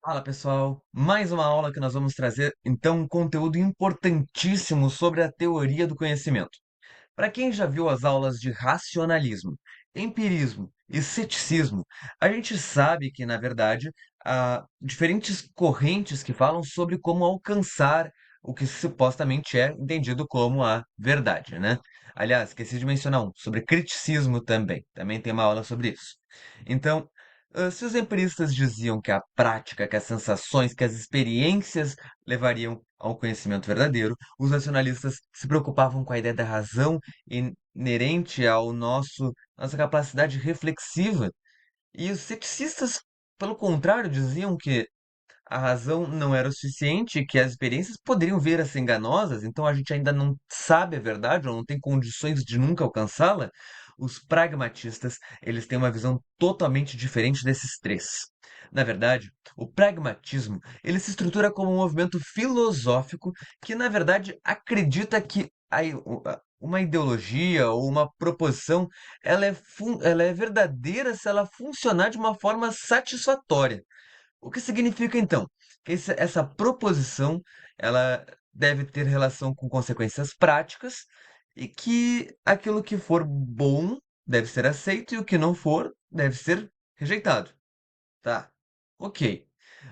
Fala pessoal, mais uma aula que nós vamos trazer então um conteúdo importantíssimo sobre a teoria do conhecimento. Para quem já viu as aulas de racionalismo, empirismo e ceticismo, a gente sabe que, na verdade, há diferentes correntes que falam sobre como alcançar o que supostamente é entendido como a verdade, né? Aliás, esqueci de mencionar um, sobre criticismo também. Também tem uma aula sobre isso. Então, se os empiristas diziam que a prática, que as sensações, que as experiências levariam ao conhecimento verdadeiro, os racionalistas se preocupavam com a ideia da razão inerente ao nossa capacidade reflexiva. E os ceticistas, pelo contrário, diziam que a razão não era o suficiente e que as experiências poderiam vir a ser enganosas, então a gente ainda não sabe a verdade ou não tem condições de nunca alcançá-la. Os pragmatistas, eles têm uma visão totalmente diferente desses três. Na verdade, o pragmatismo, ele se estrutura como um movimento filosófico que, na verdade, acredita que uma ideologia ou uma proposição, ela é verdadeira se ela funcionar de uma forma satisfatória. O que significa então? Que essa proposição ela deve ter relação com consequências práticas e que aquilo que for bom deve ser aceito e o que não for deve ser rejeitado. Tá, ok.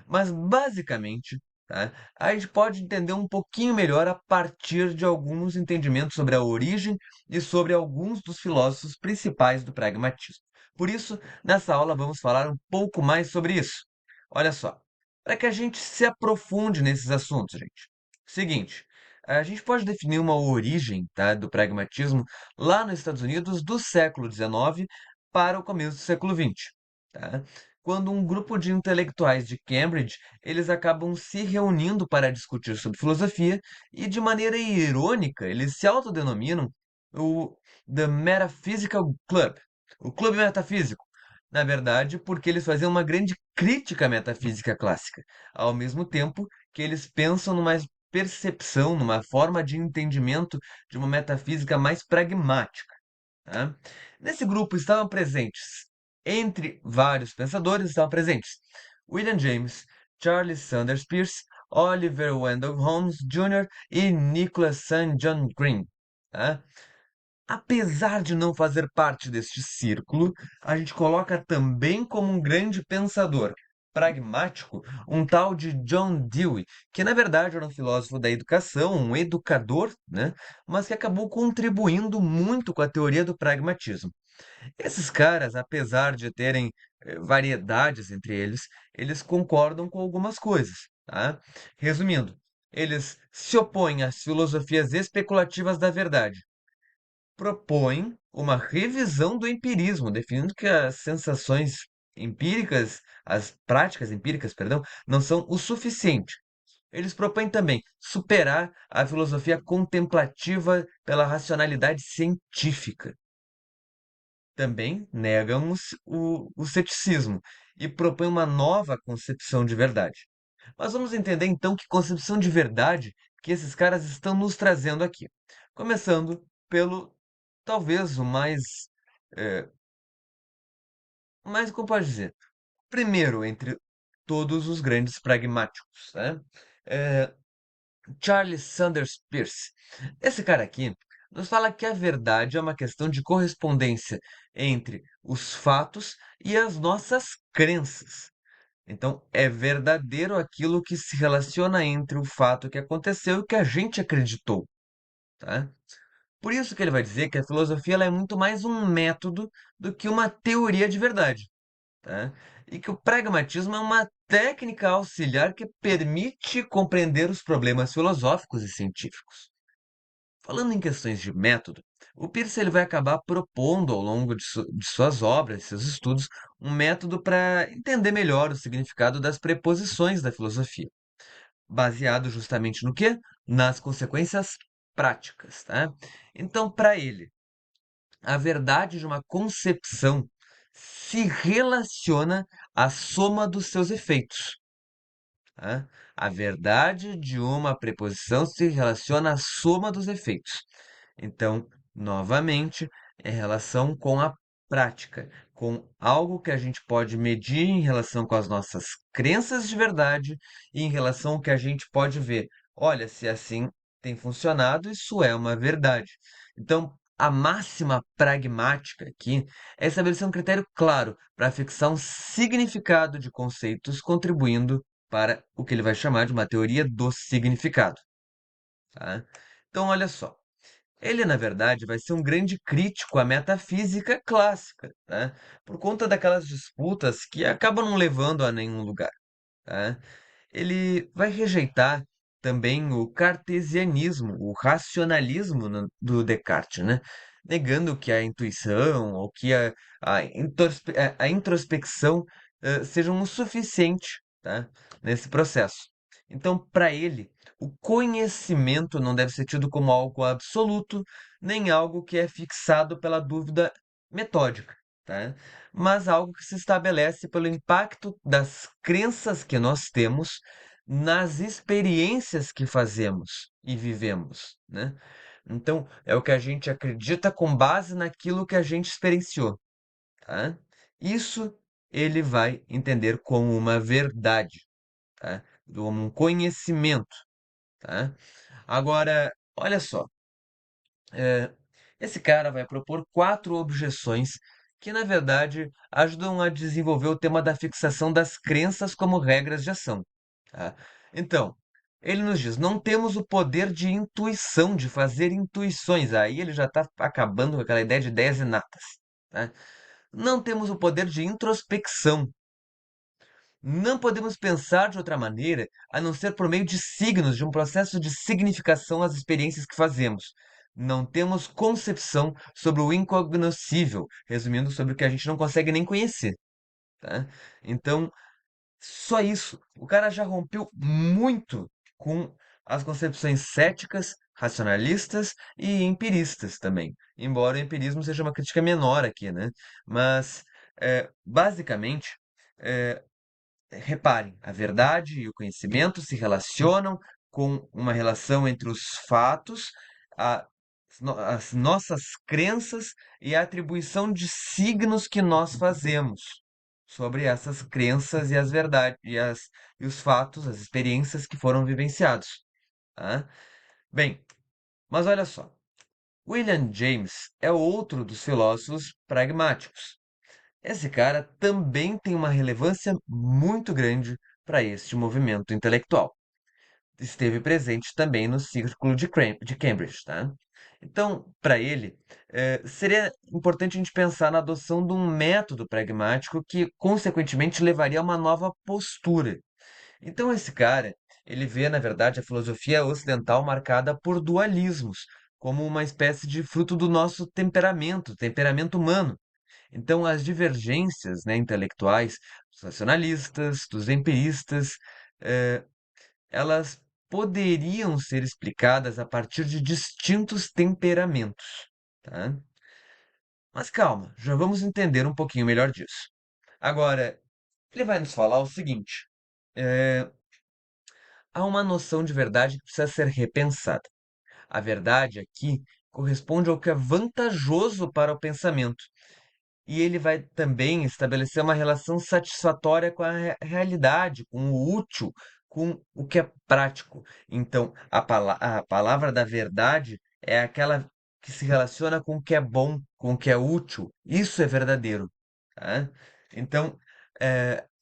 Mas basicamente, tá, a gente pode entender um pouquinho melhor a partir de alguns entendimentos sobre a origem e sobre alguns dos filósofos principais do pragmatismo. Por isso, nessa aula vamos falar um pouco mais sobre isso. Olha só, para que a gente se aprofunde nesses assuntos, gente. Seguinte, a gente pode definir uma origem, tá, do pragmatismo lá nos Estados Unidos do século XIX para o começo do século XX. Tá? Quando um grupo de intelectuais de Cambridge, eles acabam se reunindo para discutir sobre filosofia e, de maneira irônica, eles se autodenominam o The Metaphysical Club, o Clube Metafísico. Na verdade, porque eles faziam uma grande crítica à metafísica clássica, ao mesmo tempo que eles pensam numa percepção, numa forma de entendimento de uma metafísica mais pragmática. Tá? Nesse grupo estavam presentes, entre vários pensadores, estavam presentes William James, Charles Sanders Peirce, Oliver Wendell Holmes Jr. e Nicholas St. John Green. Tá? Apesar de não fazer parte deste círculo, a gente coloca também como um grande pensador pragmático um tal de John Dewey, que na verdade era um filósofo da educação, um educador, né? Mas que acabou contribuindo muito com a teoria do pragmatismo. Esses caras, apesar de terem variedades entre eles, eles concordam com algumas coisas, tá? Resumindo, eles se opõem às filosofias especulativas da verdade, propõem uma revisão do empirismo, definindo que as sensações empíricas, as práticas empíricas, perdão, não são o suficiente. Eles propõem também superar a filosofia contemplativa pela racionalidade científica. Também negam o ceticismo e propõem uma nova concepção de verdade. Mas vamos entender então que concepção de verdade que esses caras estão nos trazendo aqui. Começando pelo, talvez, eh, como pode dizer, primeiro entre todos os grandes pragmáticos, né? Eh, Charles Sanders Peirce. Esse cara aqui nos fala que a verdade é uma questão de correspondência entre os fatos e as nossas crenças. Então, é verdadeiro aquilo que se relaciona entre o fato que aconteceu e o que a gente acreditou, tá? Por isso que ele vai dizer que a filosofia ela é muito mais um método do que uma teoria de verdade, tá? E que o pragmatismo é uma técnica auxiliar que permite compreender os problemas filosóficos e científicos. Falando em questões de método, o Peirce ele vai acabar propondo ao longo de suas obras, seus estudos, um método para entender melhor o significado das preposições da filosofia, baseado justamente no quê? Nas consequências práticas, tá? Então, para ele, a verdade de uma concepção se relaciona à soma dos seus efeitos. Tá? A verdade de uma preposição se relaciona à soma dos efeitos. Então, novamente, é relação com a prática, com algo que a gente pode medir em relação com as nossas crenças de verdade e em relação ao que a gente pode ver. Olha, se assim tem funcionado, isso é uma verdade. Então, a máxima pragmática aqui é estabelecer um critério claro para fixar um significado de conceitos, contribuindo para o que ele vai chamar de uma teoria do significado, tá? Então, olha só. Ele, na verdade, vai ser um grande crítico à metafísica clássica, tá? Por conta daquelas disputas que acabam não levando a nenhum lugar, tá? Ele vai rejeitar também o cartesianismo, o racionalismo do Descartes, né? Negando que a intuição ou que a introspecção sejam o suficiente, tá? Nesse processo. Então, para ele, o conhecimento não deve ser tido como algo absoluto, nem algo que é fixado pela dúvida metódica, tá? Mas algo que se estabelece pelo impacto das crenças que nós temos nas experiências que fazemos e vivemos, né? Então, é o que a gente acredita com base naquilo que a gente experienciou, tá? Isso ele vai entender como uma verdade, tá? Como um conhecimento, tá? Agora, olha só, é, esse cara vai propor quatro objeções que, na verdade, ajudam a desenvolver o tema da fixação das crenças como regras de ação, tá? Então, ele nos diz: não temos o poder de intuição, de fazer intuições. Aí ele já está acabando com aquela ideia de ideias inatas, tá? Não temos o poder de introspecção. Não podemos pensar de outra maneira a não ser por meio de signos, de um processo de significação às experiências que fazemos. Não temos concepção sobre o incognoscível, resumindo, sobre o que a gente não consegue nem conhecer, tá? Então, só isso. O cara já rompeu muito com as concepções céticas, racionalistas e empiristas também. Embora o empirismo seja uma crítica menor aqui, né? Mas, basicamente, é, reparem, a verdade e o conhecimento se relacionam com uma relação entre os fatos, as nossas crenças e a atribuição de signos que nós fazemos sobre essas crenças e as verdades e os fatos, as experiências que foram vivenciados, tá? Bem, mas olha só, William James é outro dos filósofos pragmáticos. Esse cara também tem uma relevância muito grande para este movimento intelectual. Esteve presente também no Círculo de Cambridge, tá? Então, para ele, seria importante a gente pensar na adoção de um método pragmático que, consequentemente, levaria a uma nova postura. Então, esse cara, ele vê, na verdade, a filosofia ocidental marcada por dualismos, como uma espécie de fruto do nosso temperamento humano. Então, as divergências, né, intelectuais dos racionalistas, dos empiristas, eh, elas poderiam ser explicadas a partir de distintos temperamentos, tá? Mas calma, já vamos entender um pouquinho melhor disso. Agora, ele vai nos falar o seguinte: eh, há uma noção de verdade que precisa ser repensada. A verdade aqui corresponde ao que é vantajoso para o pensamento. E ele vai também estabelecer uma relação satisfatória com a realidade, com o útil, com o que é prático. Então, a palavra da verdade é aquela que se relaciona com o que é bom, com o que é útil. Isso é verdadeiro, tá? Então,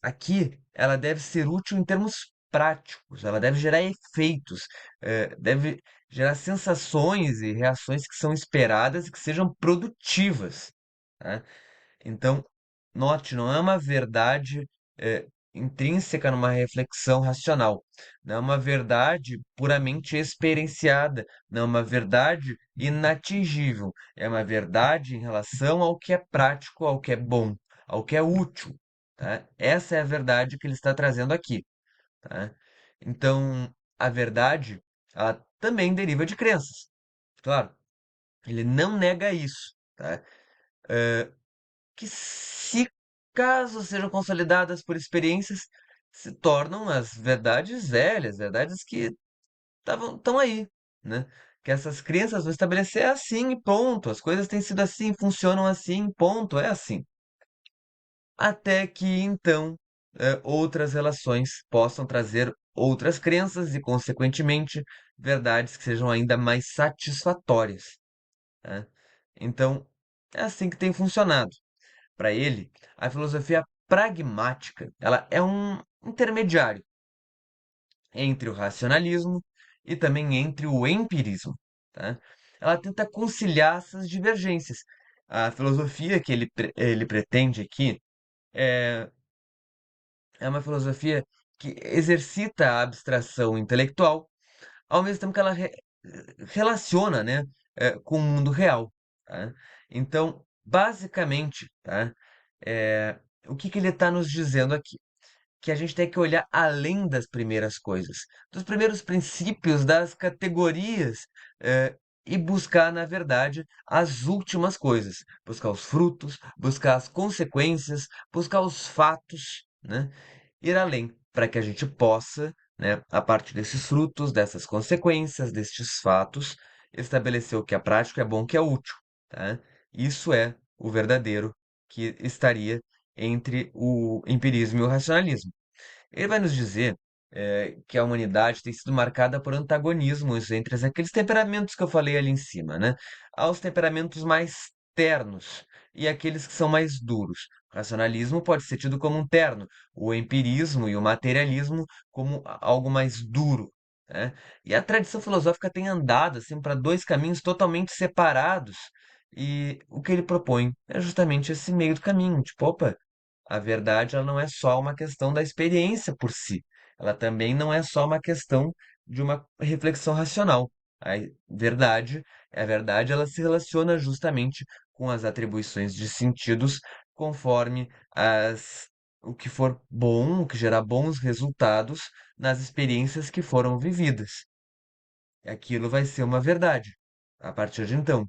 aqui ela deve ser útil em termos práticos, ela deve gerar efeitos, deve gerar sensações e reações que são esperadas e que sejam produtivas, tá? Então, note, não é uma verdade intrínseca numa reflexão racional. Não é uma verdade puramente experienciada. Não é uma verdade inatingível. É uma verdade em relação ao que é prático, ao que é bom, ao que é útil, tá? Essa é a verdade que ele está trazendo aqui, tá? Então, a verdade, ela também deriva de crenças. Claro, ele não nega isso, tá? Que se caso sejam consolidadas por experiências, se tornam as verdades velhas, verdades que estão aí, né? Que essas crenças vão estabelecer assim e ponto. As coisas têm sido assim, funcionam assim, ponto, é assim. até que então outras relações possam trazer outras crenças e, consequentemente, verdades que sejam ainda mais satisfatórias, né? Então, é assim que tem funcionado. Para ele, a filosofia pragmática, ela é um intermediário entre o racionalismo e também entre o empirismo, tá? Ela tenta conciliar essas divergências. A filosofia que ele pretende aqui é, é uma filosofia que exercita a abstração intelectual, ao mesmo tempo que ela relaciona, né, com o mundo real, tá? Então, basicamente, tá, o que que ele está nos dizendo aqui? Que a gente tem que olhar além das primeiras coisas, dos primeiros princípios, das categorias, e buscar, na verdade, as últimas coisas. Buscar os frutos, buscar as consequências, buscar os fatos, né? Ir além, para que a gente possa, né, a partir desses frutos, dessas consequências, destes fatos, estabelecer o que é prático, é bom, o que é útil, tá? Isso é o verdadeiro que estaria entre o empirismo e o racionalismo. Ele vai nos dizer que a humanidade tem sido marcada por antagonismos entre aqueles temperamentos que eu falei ali em cima, né? Aos temperamentos mais ternos e aqueles que são mais duros. O racionalismo pode ser tido como um terno, o empirismo e o materialismo como algo mais duro, né? E a tradição filosófica tem andado assim para dois caminhos totalmente separados. E o que ele propõe é justamente esse meio do caminho, tipo, opa, a verdade ela não é só uma questão da experiência por si. Ela também não é só uma questão de uma reflexão racional. A verdade, ela se relaciona justamente com as atribuições de sentidos conforme o que for bom, o que gerar bons resultados nas experiências que foram vividas. Aquilo vai ser uma verdade a partir de então,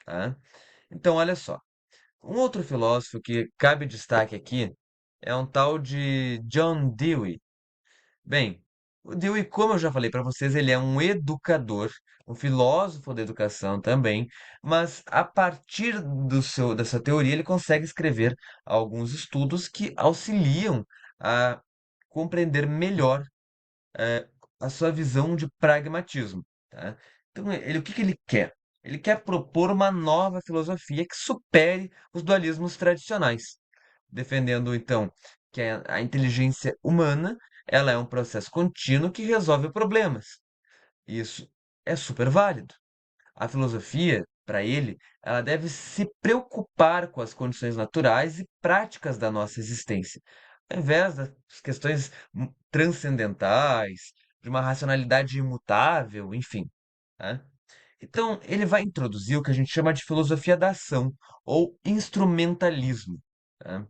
tá? Então, olha só. Um outro filósofo que cabe destaque aqui é um tal de John Dewey. Bem, o Dewey, como eu já falei para vocês, ele é um educador, um filósofo da educação também, mas a partir dessa teoria ele consegue escrever alguns estudos que auxiliam a compreender melhor a sua visão de pragmatismo, tá? Então, o que que ele quer? Ele quer propor uma nova filosofia que supere os dualismos tradicionais, defendendo então que a inteligência humana ela é um processo contínuo que resolve problemas. Isso é super válido. A filosofia, para ele, ela deve se preocupar com as condições naturais e práticas da nossa existência, ao invés das questões transcendentais, de uma racionalidade imutável, enfim, né? Então, ele vai introduzir o que a gente chama de filosofia da ação, ou instrumentalismo, tá?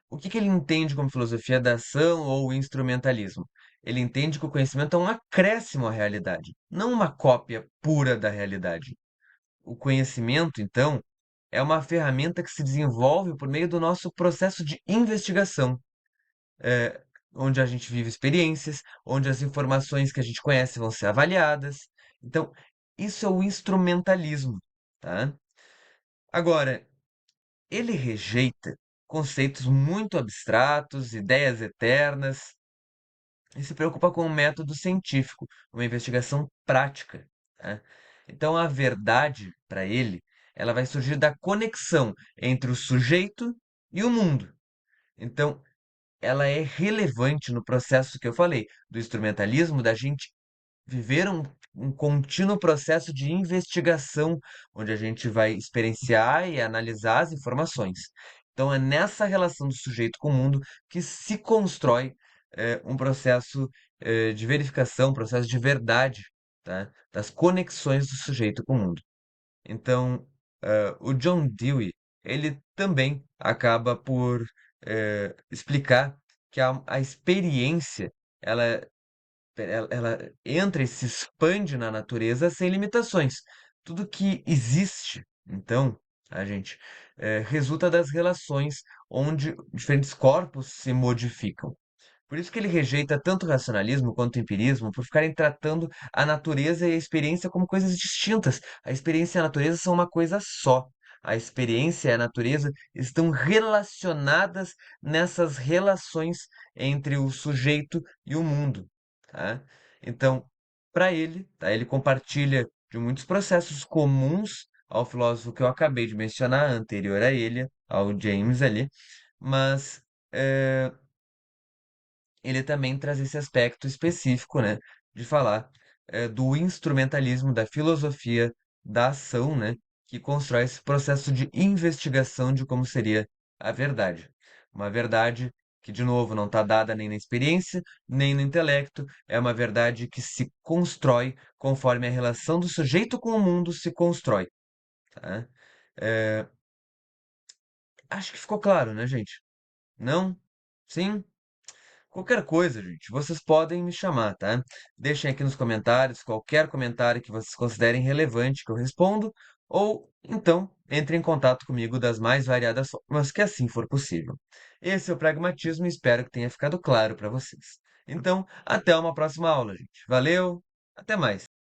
O que que ele entende como filosofia da ação ou instrumentalismo? Ele entende que o conhecimento é um acréscimo à realidade, não uma cópia pura da realidade. O conhecimento, então, é uma ferramenta que se desenvolve por meio do nosso processo de investigação, eh, onde a gente vive experiências, onde as informações que a gente conhece vão ser avaliadas. Então, isso é o instrumentalismo, tá? Agora, ele rejeita conceitos muito abstratos, ideias eternas, e se preocupa com o método científico, uma investigação prática, tá? Então, a verdade, para ele, ela vai surgir da conexão entre o sujeito e o mundo. Então, ela é relevante no processo que eu falei, do instrumentalismo, da gente viver um contínuo processo de investigação, onde a gente vai experienciar e analisar as informações. Então, é nessa relação do sujeito com o mundo que se constrói um processo de verificação, um processo de verdade, tá? Das conexões do sujeito com o mundo. Então, o John Dewey, ele também acaba por explicar que a experiência, ela ela entra e se expande na natureza sem limitações. Tudo que existe, então, a gente, resulta das relações onde diferentes corpos se modificam. Por isso que ele rejeita tanto o racionalismo quanto o empirismo, por ficarem tratando a natureza e a experiência como coisas distintas. A experiência e a natureza são uma coisa só. a experiência e a natureza estão relacionadas nessas relações entre o sujeito e o mundo, tá? Então, para ele, tá? Ele compartilha de muitos processos comuns ao filósofo que eu acabei de mencionar, anterior a ele, ao James ali, mas ele também traz esse aspecto específico, né, de falar do instrumentalismo da filosofia da ação, né, que constrói esse processo de investigação de como seria a verdade. Uma verdade que, de novo, não está dada nem na experiência, nem no intelecto, é uma verdade que se constrói conforme a relação do sujeito com o mundo se constrói, tá? É, acho que ficou claro, né, gente? Não? Sim? Qualquer coisa, gente, vocês podem me chamar, tá? Deixem aqui nos comentários qualquer comentário que vocês considerem relevante que eu respondo, ou então entre em contato comigo das mais variadas formas que assim for possível. Esse é o pragmatismo e espero que tenha ficado claro para vocês. Então, até uma próxima aula, gente. Valeu, até mais.